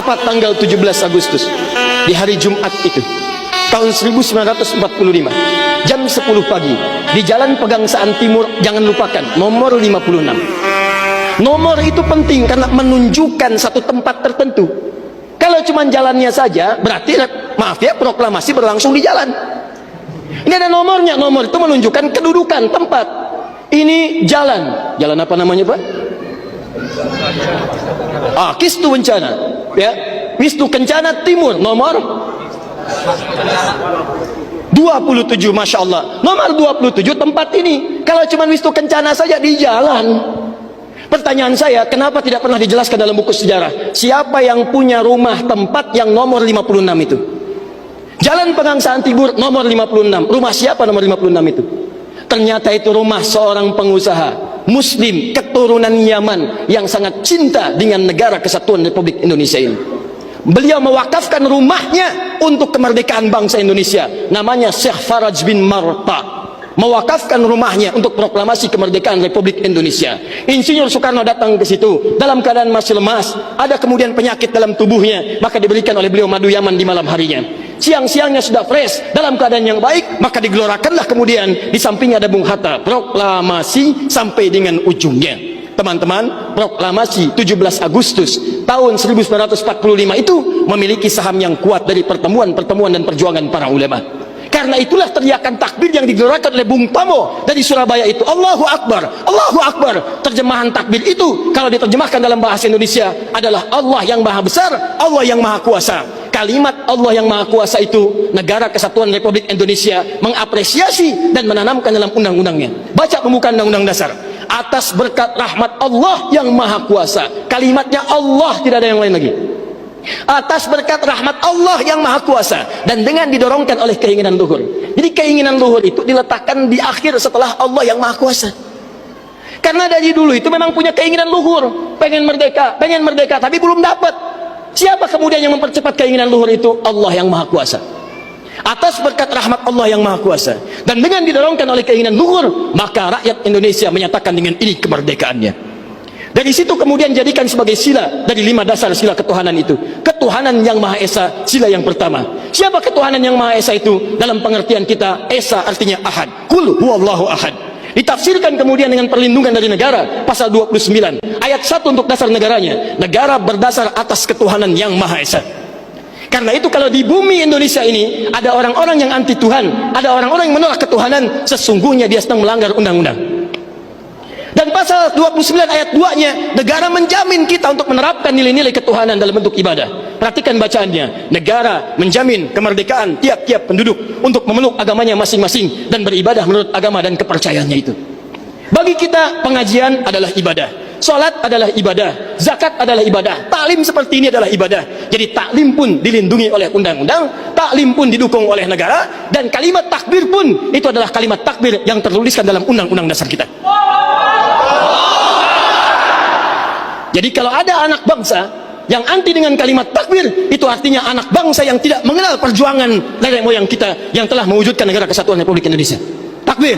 tepat tanggal 17 Agustus di hari Jumat itu tahun 1945 jam 10 pagi di Jalan Pegangsaan Timur. Jangan lupakan nomor 56. Nomor itu penting karena menunjukkan satu tempat tertentu. Kalau cuma jalannya saja berarti maaf ya, proklamasi berlangsung di jalan. Ini ada nomornya. Nomor itu menunjukkan kedudukan tempat. Ini jalan. Jalan apa namanya, Pak? Kistu Kencana, ya. Wisnu Kencana Timur, nomor 27, Masya Allah. Nomor 27 tempat ini. Kalau cuma Wisnu Kencana saja di jalan. Pertanyaan saya, kenapa tidak pernah dijelaskan dalam buku sejarah? Siapa yang punya rumah tempat yang nomor 56 itu? Jalan Pegangsaan Timur nomor 56. Rumah siapa nomor 56 itu? Ternyata itu rumah seorang pengusaha Muslim keturunan Yaman yang sangat cinta dengan negara kesatuan Republik Indonesia ini. Beliau mewakafkan rumahnya untuk kemerdekaan bangsa Indonesia. Namanya Syekh Faraj bin Marta. Mewakafkan rumahnya untuk proklamasi kemerdekaan Republik Indonesia. Insinyur Soekarno datang ke situ dalam keadaan masih lemas, ada kemudian penyakit dalam tubuhnya, maka diberikan oleh beliau madu Yaman di malam harinya. Siang-siangnya sudah fresh, dalam keadaan yang baik, maka digelorakanlah kemudian di sampingnya ada Bung Hatta, proklamasi sampai dengan ujungnya. Teman-teman, proklamasi 17 Agustus tahun 1945 itu memiliki saham yang kuat dari pertemuan-pertemuan dan perjuangan para ulama. Karena itulah teriakan takbir yang digelorakan oleh Bung Tomo dari Surabaya itu, Allahu Akbar, Allahu Akbar. Terjemahan takbir itu kalau diterjemahkan dalam bahasa Indonesia adalah Allah yang maha besar, Allah yang maha kuasa. Kalimat Allah yang maha kuasa itu negara kesatuan Republik Indonesia mengapresiasi dan menanamkan dalam undang-undangnya. Baca pembukaan Undang-Undang Dasar. Atas berkat rahmat Allah yang maha kuasa. Kalimatnya Allah, tidak ada yang lain lagi. Atas berkat rahmat Allah yang maha kuasa dan dengan didorongkan oleh keinginan luhur. Jadi keinginan luhur itu diletakkan di akhir setelah Allah yang maha kuasa. Karena dari dulu itu memang punya keinginan luhur, pengen merdeka, tapi belum dapat. Siapa kemudian yang mempercepat keinginan luhur itu? Allah yang maha kuasa. Atas berkat rahmat Allah yang maha kuasa dan dengan didorongkan oleh keinginan luhur, maka rakyat Indonesia menyatakan dengan ini kemerdekaannya. Dari situ kemudian jadikan sebagai sila dari 5 dasar sila ketuhanan itu. Ketuhanan yang Maha Esa, sila yang pertama. Siapa ketuhanan yang Maha Esa itu? Dalam pengertian kita, Esa artinya Ahad. Qul huwallahu ahad. Ditafsirkan kemudian dengan perlindungan dari negara, pasal 29 ayat 1 untuk dasar negaranya. Negara berdasar atas ketuhanan yang Maha Esa. Karena itu kalau di bumi Indonesia ini ada orang-orang yang anti Tuhan, ada orang-orang yang menolak ketuhanan, sesungguhnya dia sedang melanggar undang-undang. Dan pasal 29 ayat 2-nya, negara menjamin kita untuk menerapkan nilai-nilai ketuhanan dalam bentuk ibadah. Perhatikan bacaannya. Negara menjamin kemerdekaan tiap-tiap penduduk untuk memeluk agamanya masing-masing dan beribadah menurut agama dan kepercayaannya itu. Bagi kita pengajian adalah ibadah, salat adalah ibadah, zakat adalah ibadah, taklim seperti ini adalah ibadah. Jadi taklim pun dilindungi oleh undang-undang, taklim pun didukung oleh negara, dan kalimat takbir pun itu adalah kalimat takbir yang tertuliskan dalam undang-undang dasar kita. Jadi kalau ada anak bangsa yang anti dengan kalimat takbir, itu artinya anak bangsa yang tidak mengenal perjuangan nenek moyang kita yang telah mewujudkan negara kesatuan Republik Indonesia. Takbir.